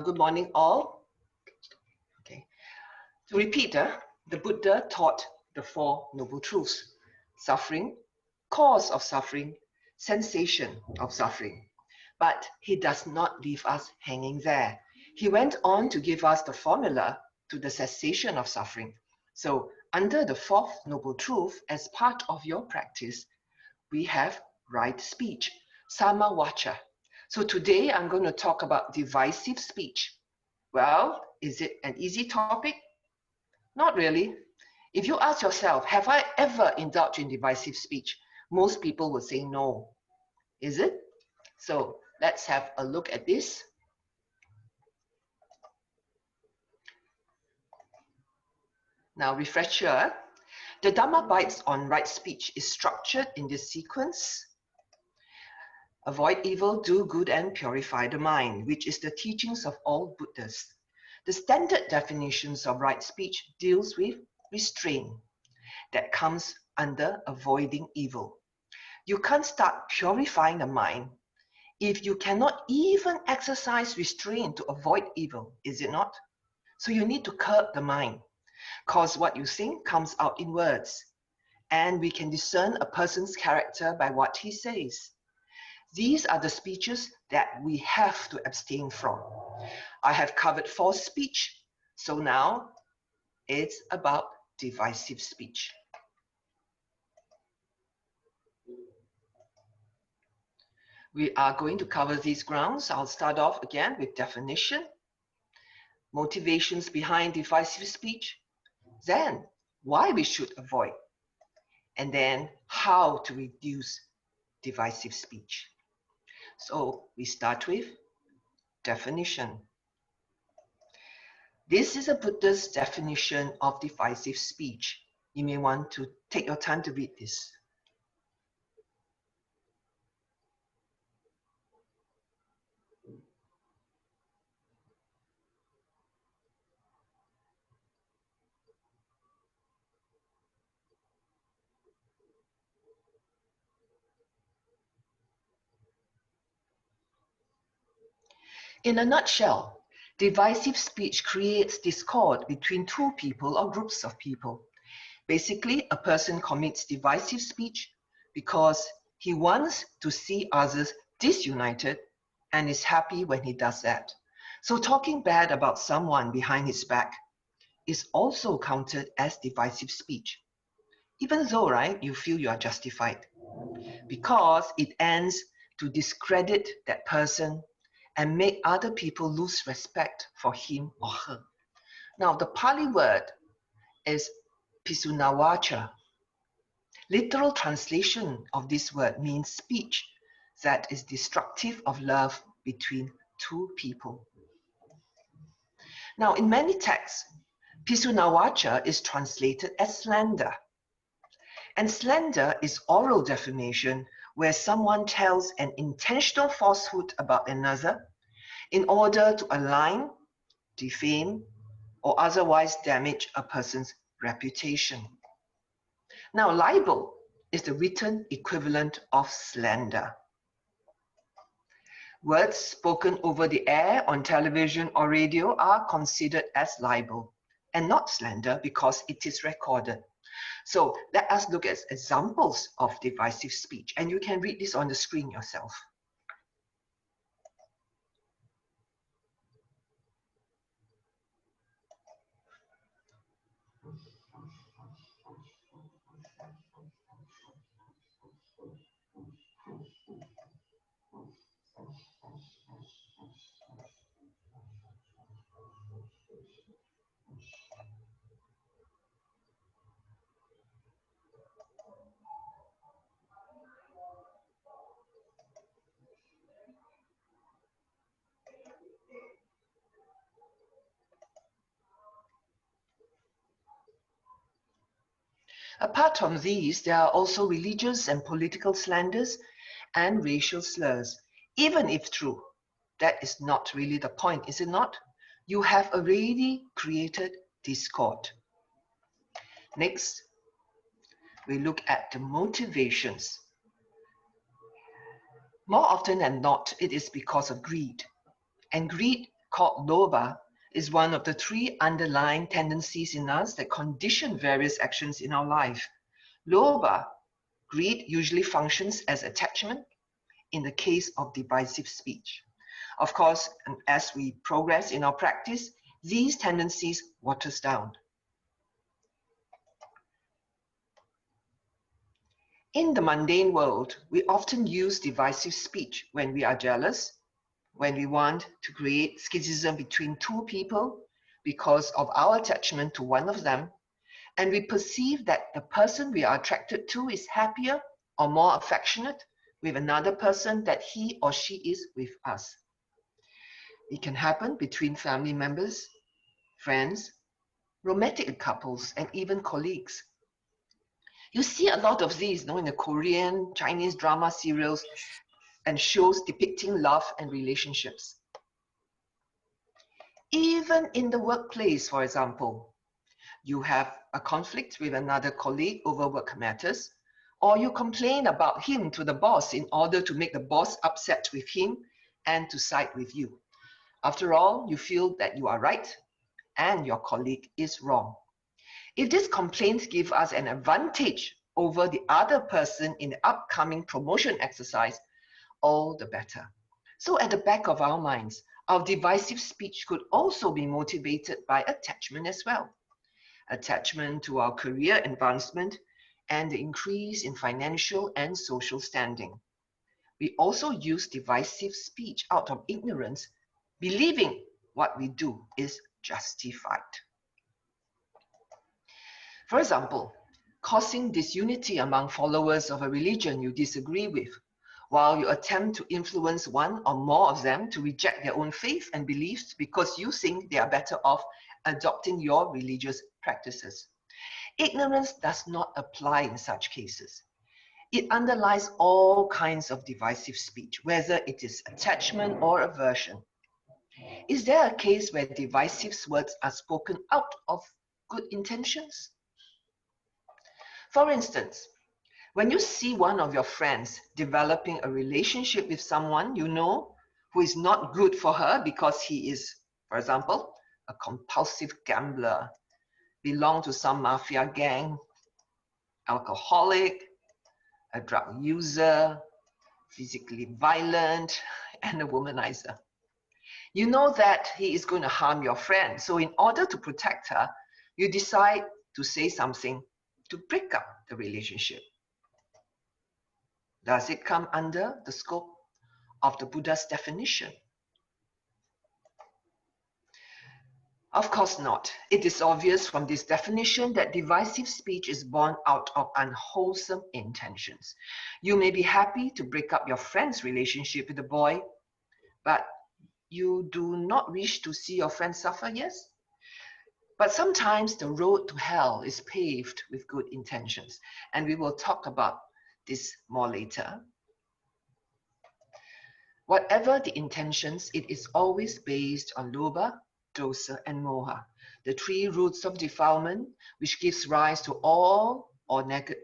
Good morning, all. Okay. To repeat, the Buddha taught the Four Noble Truths: suffering, cause of suffering, cessation of suffering. But he does not leave us hanging there. He went on to give us the formula to the cessation of suffering. So, under the Fourth Noble Truth, as part of your practice, we have right speech, samavacha. So today I'm going to talk about divisive speech. Well, is it an easy topic? Not really. If you ask yourself, have I ever indulged in divisive speech? Most people will say no. Is it? So let's have a look at this. Now, refresher. The Dhamma Bites on right speech is structured in this sequence. Avoid evil, do good, and purify the mind, which is the teachings of all Buddhas. The standard definitions of right speech deals with restraint. That comes under avoiding evil. You can't start purifying the mind if you cannot even exercise restraint to avoid evil, is it not? So you need to curb the mind, because what you think comes out in words, and we can discern a person's character by what he says. These are the speeches that we have to abstain from. I have covered false speech, so now it's about divisive speech. We are going to cover these grounds. I'll start off again with definition, motivations behind divisive speech, then why we should avoid, and then how to reduce divisive speech. So we start with definition. This is a Buddha's definition of divisive speech. You may want to take your time to read this. In a nutshell, divisive speech creates discord between two people or groups of people. Basically, a person commits divisive speech because he wants to see others disunited and is happy when he does that. So talking bad about someone behind his back is also counted as divisive speech, even though, right, you feel you are justified, because it ends to discredit that person and make other people lose respect for him or her. Now, the Pali word is pisunawacha. Literal translation of this word means speech that is destructive of love between two people. Now, in many texts, pisunawacha is translated as slander. And slander is oral defamation where someone tells an intentional falsehood about another in order to align, defame, or otherwise damage a person's reputation. Now, libel is the written equivalent of slander. Words spoken over the air on television or radio are considered as libel and not slander because it is recorded. So let us look at examples of divisive speech, and you can read this on the screen yourself. Apart from these, there are also religious and political slanders and racial slurs. Even if true, that is not really the point, is it not? You have already created discord. Next, we look at the motivations. More often than not, it is because of greed. And greed called loba, is one of the three underlying tendencies in us that condition various actions in our life. Loba, greed, usually functions as attachment in the case of divisive speech. Of course, as we progress in our practice, these tendencies waters down. In the mundane world, we often use divisive speech when we are jealous, when we want to create schism between two people because of our attachment to one of them, and we perceive that the person we are attracted to is happier or more affectionate with another person than he or she is with us. It can happen between family members, friends, romantic couples, and even colleagues. You see a lot of these in the Korean, Chinese drama serials and shows depicting love and relationships. Even in the workplace, for example, you have a conflict with another colleague over work matters, or you complain about him to the boss in order to make the boss upset with him and to side with you. After all, you feel that you are right and your colleague is wrong. If these complaints give us an advantage over the other person in the upcoming promotion exercise, all the better. So at the back of our minds, our divisive speech could also be motivated by attachment as well. Attachment to our career advancement and the increase in financial and social standing. We also use divisive speech out of ignorance, believing what we do is justified. For example, causing disunity among followers of a religion you disagree with, while you attempt to influence one or more of them to reject their own faith and beliefs because you think they are better off adopting your religious practices. Ignorance does not apply in such cases. It underlies all kinds of divisive speech, whether it is attachment or aversion. Is there a case where divisive words are spoken out of good intentions? For instance, when you see one of your friends developing a relationship with someone you know who is not good for her because he is, for example, a compulsive gambler, belong to some mafia gang, alcoholic, a drug user, physically violent, and a womanizer. You know that he is going to harm your friend, so in order to protect her, you decide to say something to break up the relationship. Does it come under the scope of the Buddha's definition? Of course not. It is obvious from this definition that divisive speech is born out of unwholesome intentions. You may be happy to break up your friend's relationship with the boy, but you do not wish to see your friend suffer, yes? But sometimes the road to hell is paved with good intentions, and we will talk about this more later. Whatever the intentions, it is always based on loba, dosa, and moha, the three roots of defilement, which gives rise to all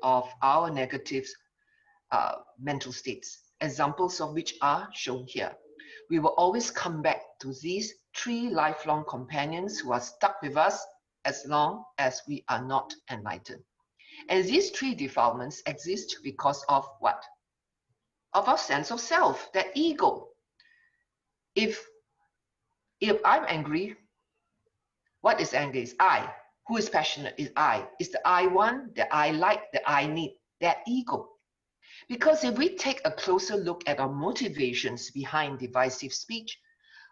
of our negative mental states, examples of which are shown here. We will always come back to these three lifelong companions who are stuck with us as long as we are not enlightened. And these three defilements exist because of what? Of our sense of self, that ego. If I'm angry, what is angry? Is I. Who is passionate? Is I. Is the I want, the I like, the I need, that ego. Because if we take a closer look at our motivations behind divisive speech,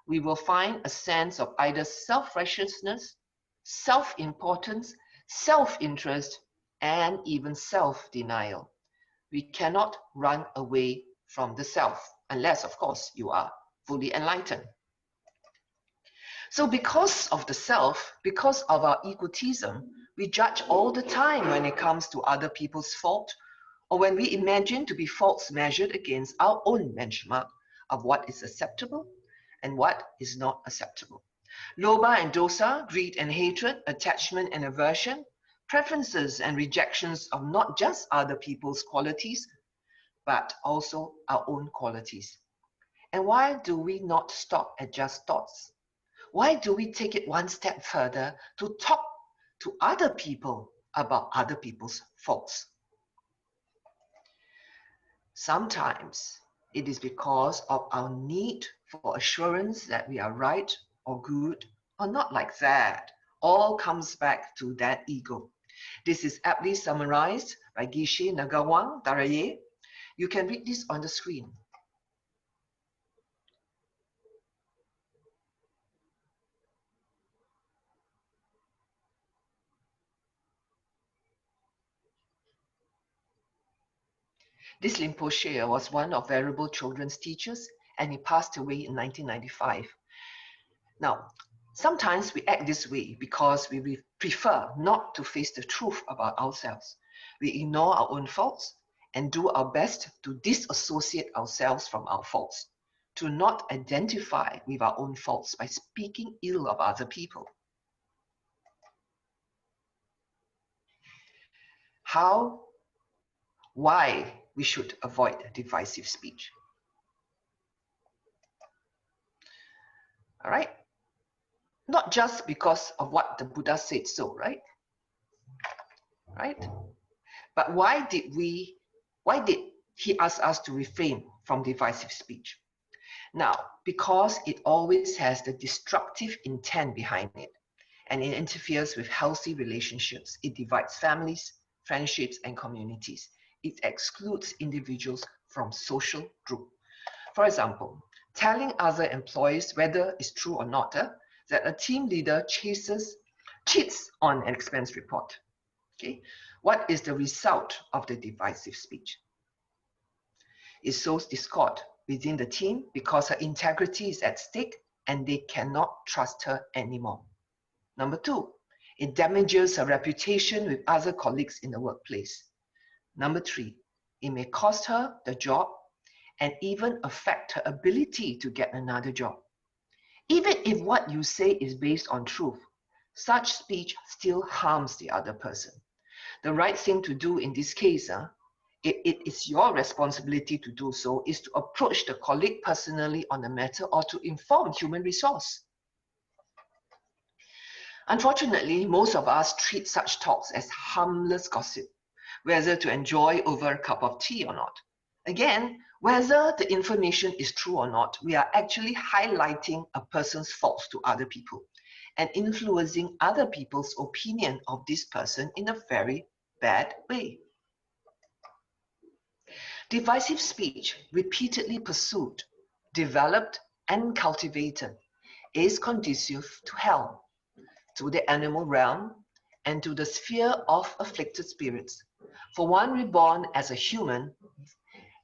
we will find a sense of either self-righteousness, self-importance, self-interest, and even self-denial. We cannot run away from the self, unless, of course, you are fully enlightened. So because of the self, because of our egotism, we judge all the time when it comes to other people's fault, or when we imagine to be faults measured against our own benchmark of what is acceptable and what is not acceptable. Loba and dosa, greed and hatred, attachment and aversion, preferences and rejections of not just other people's qualities, but also our own qualities. And why do we not stop at just thoughts? Why do we take it one step further to talk to other people about other people's faults? Sometimes it is because of our need for assurance that we are right or good or not like that. All comes back to that ego. This is aptly summarized by Geshe Nagawang Daraye. You can read this on the screen. This Rinpoche was one of Venerable Children's teachers, and he passed away in 1995. Now, sometimes we act this way because we prefer not to face the truth about ourselves. We ignore our own faults and do our best to disassociate ourselves from our faults, to not identify with our own faults by speaking ill of other people. Why we should avoid divisive speech. All right? Not just because of what the Buddha said so, right? Right? But why did he ask us to refrain from divisive speech? Now, because it always has the destructive intent behind it, and it interferes with healthy relationships. It divides families, friendships, and communities. It excludes individuals from social group. For example, telling other employees whether it's true or not that a team leader cheats on an expense report. Okay, what is the result of the divisive speech? It sows discord within the team because her integrity is at stake and they cannot trust her anymore. Number two, it damages her reputation with other colleagues in the workplace. Number three, it may cost her the job and even affect her ability to get another job. Even if what you say is based on truth, such speech still harms the other person. The right thing to do in this case, it is your responsibility to do so, is to approach the colleague personally on the matter or to inform human resource. Unfortunately, most of us treat such talks as harmless gossip, whether to enjoy over a cup of tea or not. Again, whether the information is true or not, we are actually highlighting a person's faults to other people and influencing other people's opinion of this person in a very bad way. Divisive speech, repeatedly pursued, developed, and cultivated, is conducive to hell, to the animal realm, and to the sphere of afflicted spirits. For one reborn as a human,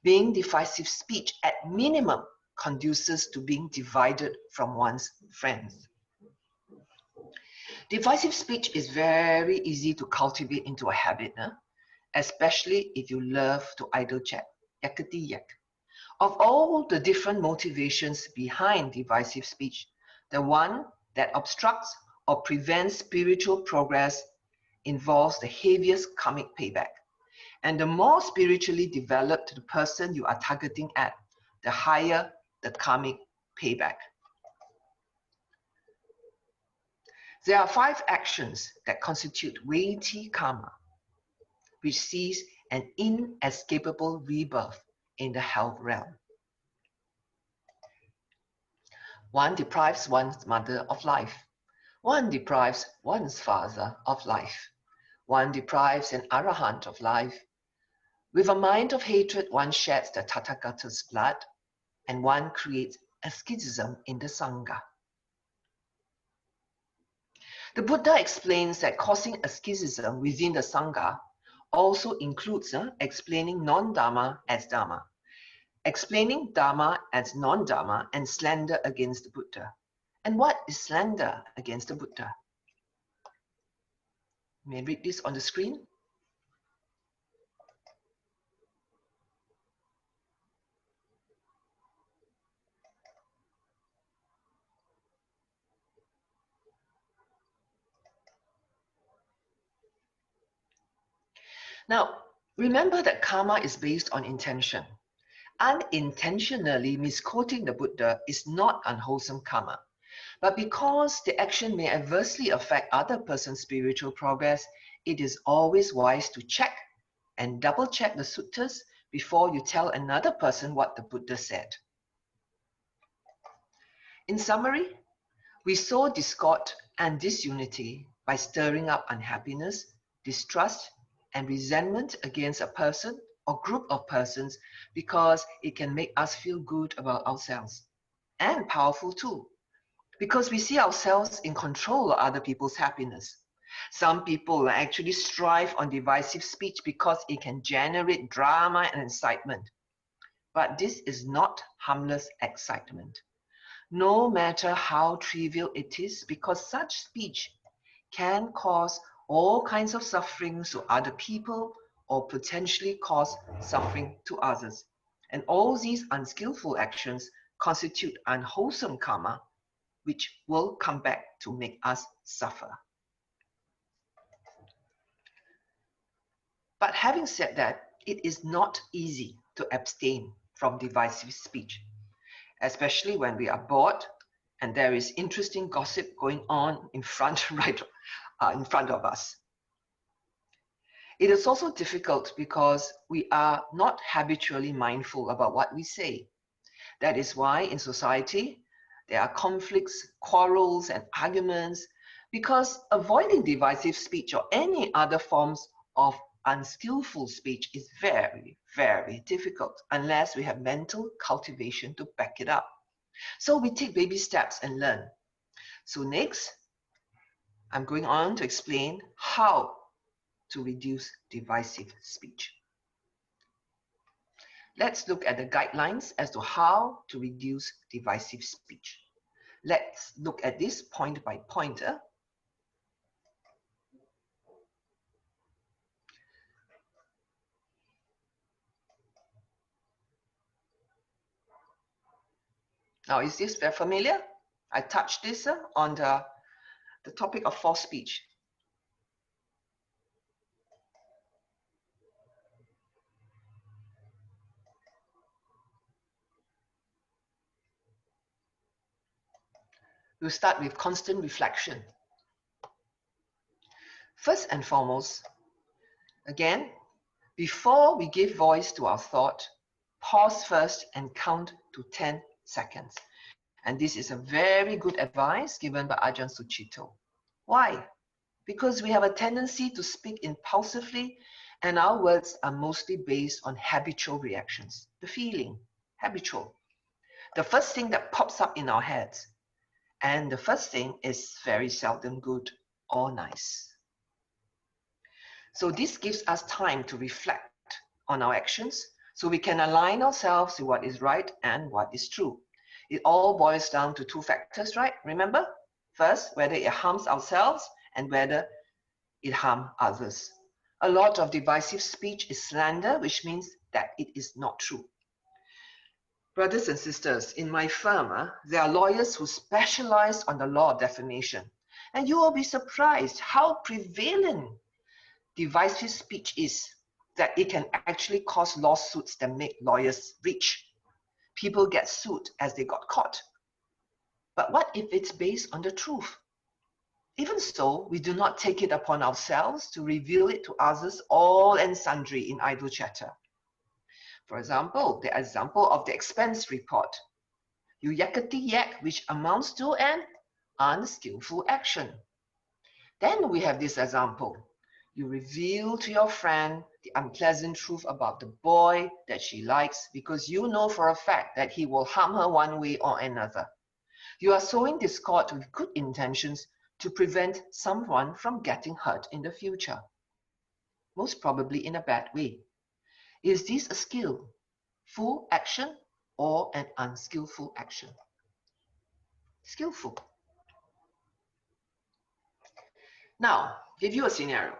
being divisive speech at minimum conduces to being divided from one's friends. Divisive speech is very easy to cultivate into a habit, especially if you love to idle chat, yakety yak. Of all the different motivations behind divisive speech, the one that obstructs or prevents spiritual progress involves the heaviest karmic payback. And the more spiritually developed the person you are targeting at, the higher the karmic payback. There are 5 actions that constitute weighty karma, which sees an inescapable rebirth in the health realm. 1 deprives one's mother of life. 1 deprives one's father of life. 1 deprives an arahant of life. With a mind of hatred, one sheds the Tathagata's blood, and one creates a schism in the Sangha. The Buddha explains that causing a schism within the Sangha also includes explaining non-Dharma as Dharma, explaining Dharma as non-Dharma, and slander against the Buddha. And what is slander against the Buddha? You may read this on the screen. Now, remember that karma is based on intention. Unintentionally misquoting the Buddha is not unwholesome karma. But because the action may adversely affect other person's spiritual progress, it is always wise to check and double check the suttas before you tell another person what the Buddha said. In summary, we sow discord and disunity by stirring up unhappiness, distrust, and resentment against a person or group of persons because it can make us feel good about ourselves. And powerful too, because we see ourselves in control of other people's happiness. Some people actually strive on divisive speech because it can generate drama and excitement. But this is not harmless excitement, no matter how trivial it is, because such speech can cause all kinds of sufferings to other people or potentially cause suffering to others. And all these unskillful actions constitute unwholesome karma, which will come back to make us suffer. But having said that, it is not easy to abstain from divisive speech, especially when we are bored and there is interesting gossip going on in front, in front of us. It is also difficult because we are not habitually mindful about what we say. That is why in society, there are conflicts, quarrels, and arguments, because avoiding divisive speech or any other forms of unskillful speech is very, very difficult unless we have mental cultivation to back it up. So we take baby steps and learn. So next, I'm going on to explain how to reduce divisive speech. Let's look at the guidelines as to how to reduce divisive speech. Let's look at this point by point. Now, is this very familiar? I touched this on the topic of false speech. We'll start with constant reflection. First and foremost, again, before we give voice to our thought, pause first and count to 10 seconds. And this is a very good advice given by Ajahn Sucitto. Why? Because we have a tendency to speak impulsively and our words are mostly based on habitual reactions, the feeling, habitual. The first thing that pops up in our heads. And the first thing is very seldom good or nice. So this gives us time to reflect on our actions so we can align ourselves to what is right and what is true. It all boils down to two factors, right? Remember? First, whether it harms ourselves and whether it harms others. A lot of divisive speech is slander, which means that it is not true. Brothers and sisters, in my firm, there are lawyers who specialize on the law of defamation. And you will be surprised how prevalent divisive speech is, that it can actually cause lawsuits that make lawyers rich. People get sued as they got caught. But what if it's based on the truth? Even so, we do not take it upon ourselves to reveal it to others all and sundry in idle chatter. For example, the example of the expense report. You yakety yak, which amounts to an unskillful action. Then we have this example. You reveal to your friend the unpleasant truth about the boy that she likes because you know for a fact that he will harm her one way or another. You are sowing discord with good intentions to prevent someone from getting hurt in the future, most probably in a bad way. Is this a skillful action or an unskillful action? Skillful. Now, give you a scenario.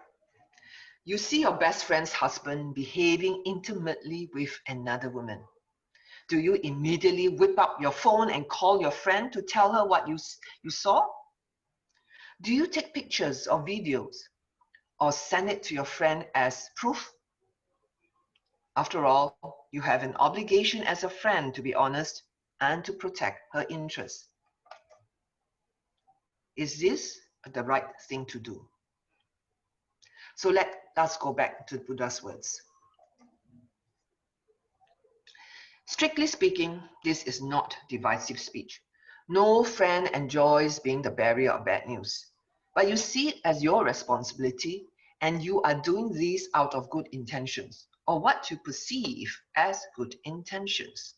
You see your best friend's husband behaving intimately with another woman. Do you immediately whip up your phone and call your friend to tell her what you saw? Do you take pictures or videos or send it to your friend as proof? After all, you have an obligation as a friend to be honest and to protect her interests. Is this the right thing to do? So let us go back to Buddha's words. Strictly speaking, this is not divisive speech. No friend enjoys being the bearer of bad news, but you see it as your responsibility, and you are doing this out of good intentions, or what you perceive as good intentions.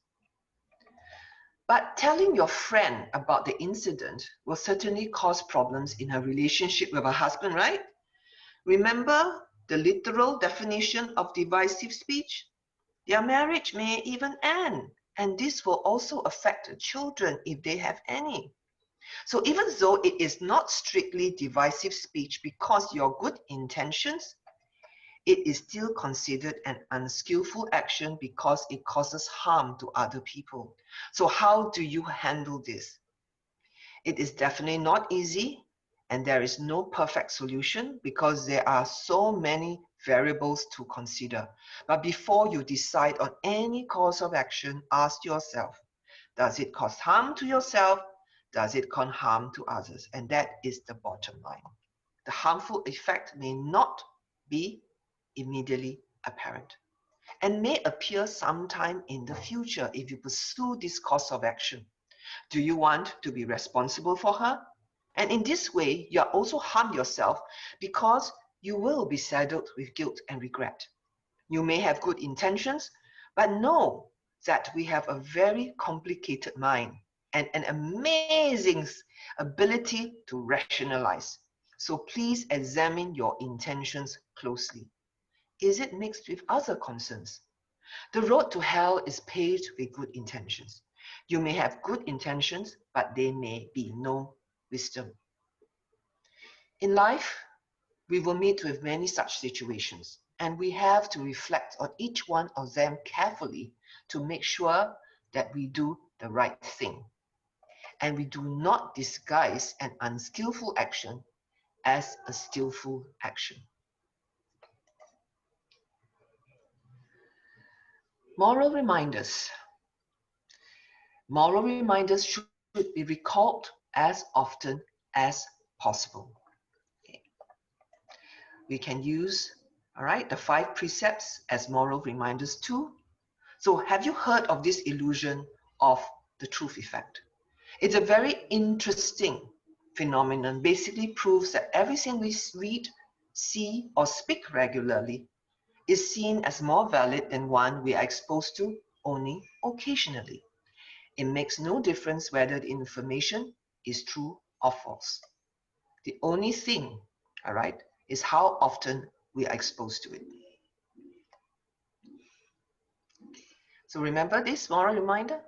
But telling your friend about the incident will certainly cause problems in her relationship with her husband, right? Remember the literal definition of divisive speech? Their marriage may even end, and this will also affect the children if they have any. So even though it is not strictly divisive speech because your good intentions, it is still considered an unskillful action because it causes harm to other people. So how do you handle this? It is definitely not easy, and there is no perfect solution because there are so many variables to consider. But before you decide on any course of action, ask yourself, does it cause harm to yourself? Does it cause harm to others? And that is the bottom line. The harmful effect may not be immediately apparent and may appear sometime in the future if you pursue this course of action. Do you want to be responsible for her? And in this way, you are also harm yourself because you will be saddled with guilt and regret. You may have good intentions, but know that we have a very complicated mind and an amazing ability to rationalize. So please examine your intentions closely. Is it mixed with other concerns? The road to hell is paved with good intentions. You may have good intentions, but there may be no wisdom. In life, we will meet with many such situations, and we have to reflect on each one of them carefully to make sure that we do the right thing. And we do not disguise an unskillful action as a skillful action. Moral reminders. Moral reminders should be recalled as often as possible. Okay. We can use, the 5 precepts as moral reminders too. So have you heard of this illusion of the truth effect? It's a very interesting phenomenon. Basically proves that everything we read, see, or speak regularly is seen as more valid than one we are exposed to only occasionally. It makes no difference whether the information is true or false. The only thing, is how often we are exposed to it. So remember this moral reminder?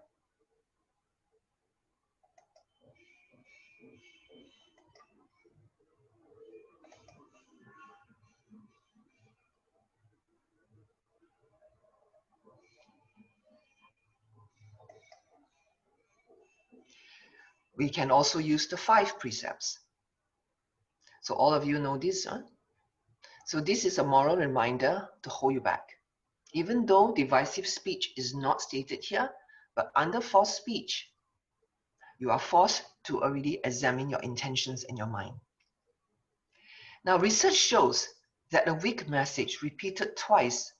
We can also use the 5 precepts. So all of you know this, huh? So this is a moral reminder to hold you back. Even though divisive speech is not stated here, but under false speech, you are forced to already examine your intentions in your mind. Now, research shows that a weak message repeated twice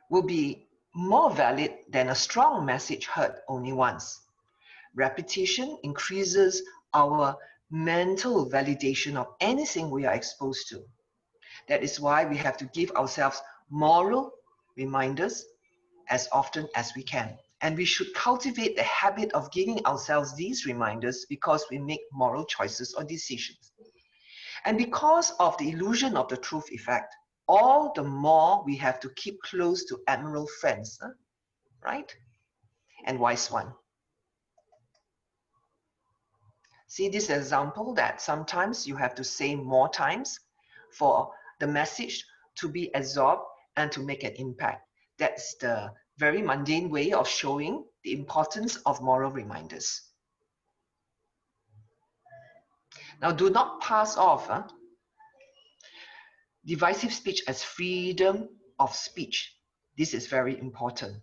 will be more valid than a strong message heard only once. Repetition increases our mental validation of anything we are exposed to. That is why we have to give ourselves moral reminders as often as we can. And we should cultivate the habit of giving ourselves these reminders because we make moral choices or decisions. And because of the illusion of the truth effect, all the more we have to keep close to admiral friends, right? And wise one. See this example that sometimes you have to say more times for the message to be absorbed and to make an impact. That's the very mundane way of showing the importance of moral reminders. Now, do not pass off divisive speech as freedom of speech. This is very important.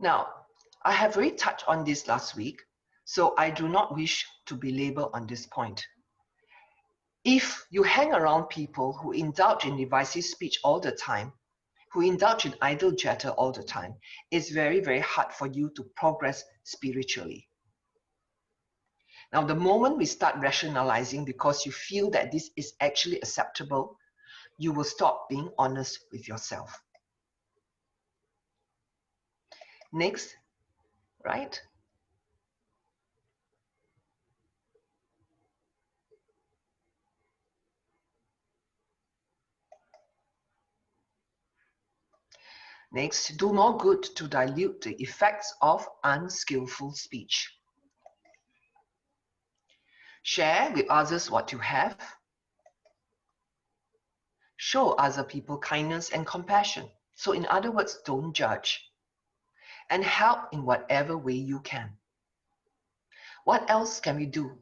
Now, I have already touched on this last week, so I do not wish to belabor on this point. If you hang around people who indulge in divisive speech all the time, who indulge in idle chatter all the time, it's very, very hard for you to progress spiritually. Now, the moment we start rationalizing because you feel that this is actually acceptable, you will stop being honest with yourself. Next, right? Next, do more good to dilute the effects of unskillful speech. Share with others what you have. Show other people kindness and compassion. So in other words, don't judge. And help in whatever way you can. What else can we do?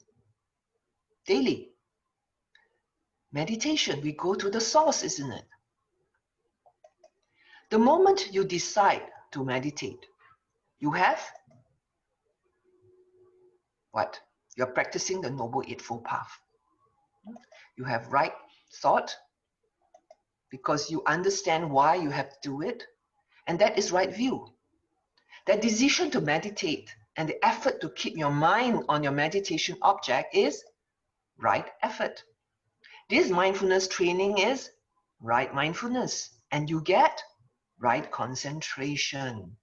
Daily. Meditation, we go to the source, isn't it? The moment you decide to meditate, you have what? You're practicing the Noble Eightfold Path. You have right thought because you understand why you have to do it, and that is right view. That decision to meditate and the effort to keep your mind on your meditation object is right effort. This mindfulness training is right mindfulness, and you get right concentration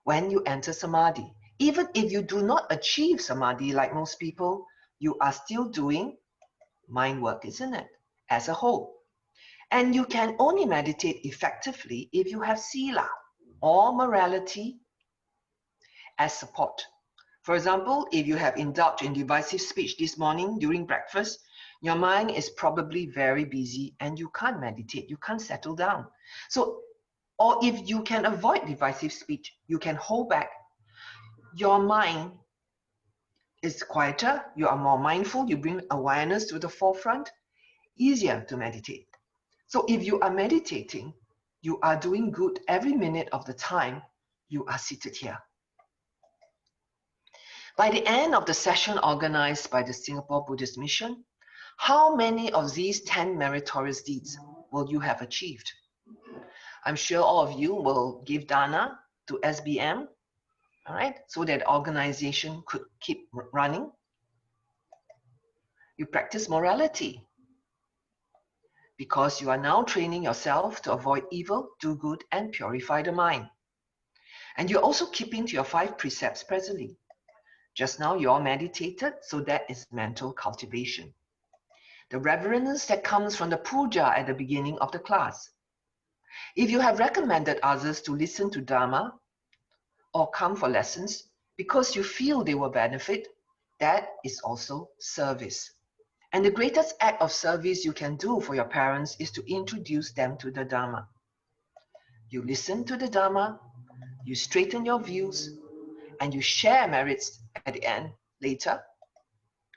when you enter samadhi. Even if you do not achieve samadhi like most people, you are still doing mind work, isn't it? As a whole. And you can only meditate effectively if you have sila or morality as support. For example, if you have indulged in divisive speech this morning during breakfast, your mind is probably very busy and you can't meditate, you can't settle down. So, or if you can avoid divisive speech, you can hold back. Your mind is quieter, you are more mindful, you bring awareness to the forefront, easier to meditate. So if you are meditating, you are doing good every minute of the time you are seated here. By the end of the session organized by the Singapore Buddhist Mission, how many of these 10 meritorious deeds will you have achieved? I'm sure all of you will give dana to SBM, all right, so that the organization could keep running. You practice morality because you are now training yourself to avoid evil, do good, and purify the mind. And you're also keeping to your 5 precepts presently. Just now you all meditated, so that is mental cultivation. The reverence that comes from the puja at the beginning of the class. If you have recommended others to listen to Dharma or come for lessons because you feel they will benefit, that is also service. And the greatest act of service you can do for your parents is to introduce them to the Dharma. You listen to the Dharma, you straighten your views, and you share merits at the end later.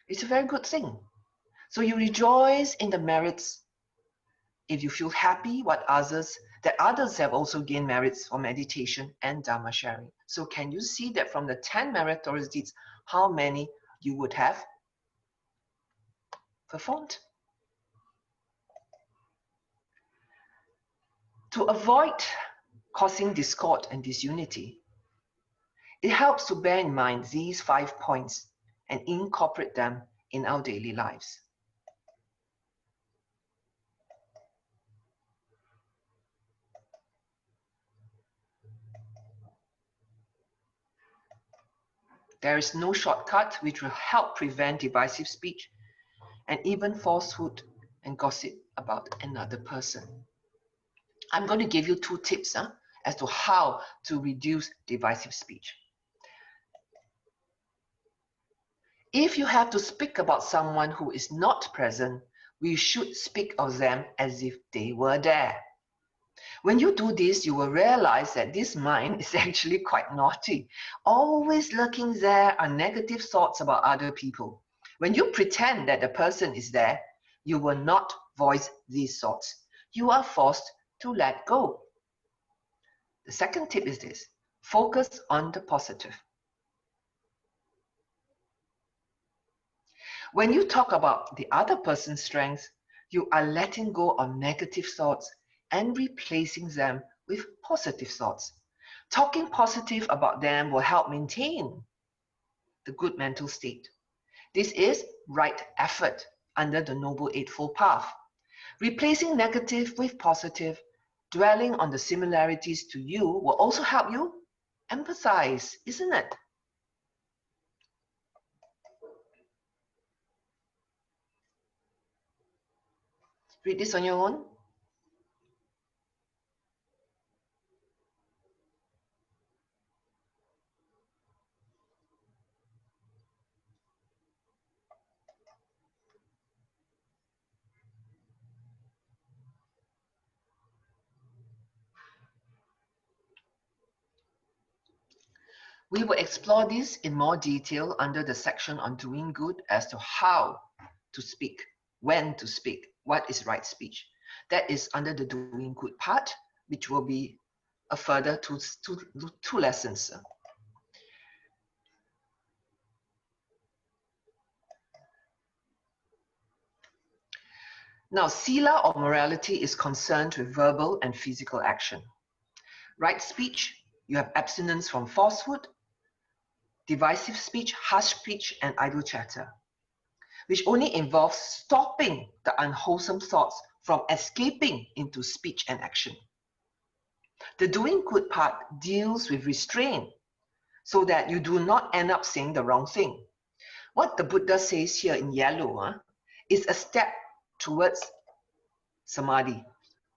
It's a very good thing. So you rejoice in the merits if you feel happy that others have also gained merits for meditation and Dharma sharing. So can you see that from the 10 meritorious deeds, how many you would have performed? To avoid causing discord and disunity, it helps to bear in mind these 5 points and incorporate them in our daily lives. There is no shortcut which will help prevent divisive speech and even falsehood and gossip about another person. I'm going to give you 2 tips as to how to reduce divisive speech. If you have to speak about someone who is not present, we should speak of them as if they were there. When you do this, you will realize that this mind is actually quite naughty. Always lurking there are negative thoughts about other people. When you pretend that the person is there, you will not voice these thoughts. You are forced to let go. The second tip is this. Focus on the positive. When you talk about the other person's strengths, you are letting go of negative thoughts and replacing them with positive thoughts. Talking positive about them will help maintain the good mental state. This is right effort under the Noble Eightfold Path. Replacing negative with positive, dwelling on the similarities to you will also help you empathize, isn't it? Read this on your own. We will explore this in more detail under the section on doing good as to how to speak, when to speak, what is right speech. That is under the doing good part, which will be a further two lessons. Now, sila or morality is concerned with verbal and physical action. Right speech, you have abstinence from falsehood. Divisive speech, harsh speech, and idle chatter, which only involves stopping the unwholesome thoughts from escaping into speech and action. The doing good part deals with restraint so that you do not end up saying the wrong thing. What the Buddha says here in yellow is a step towards samadhi,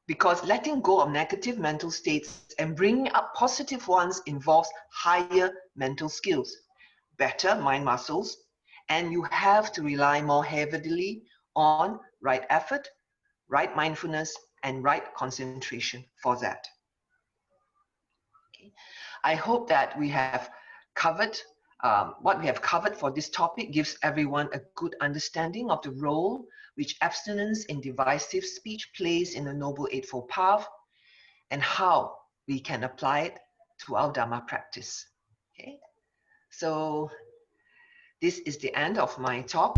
because letting go of negative mental states and bringing up positive ones involves higher mental skills, better mind muscles, and you have to rely more heavily on right effort, right mindfulness, and right concentration for that. Okay. I hope that we have covered what we have covered for this topic gives everyone a good understanding of the role which abstinence in divisive speech plays in the Noble Eightfold Path and how we can apply it to our Dharma practice. Okay, so this is the end of my talk.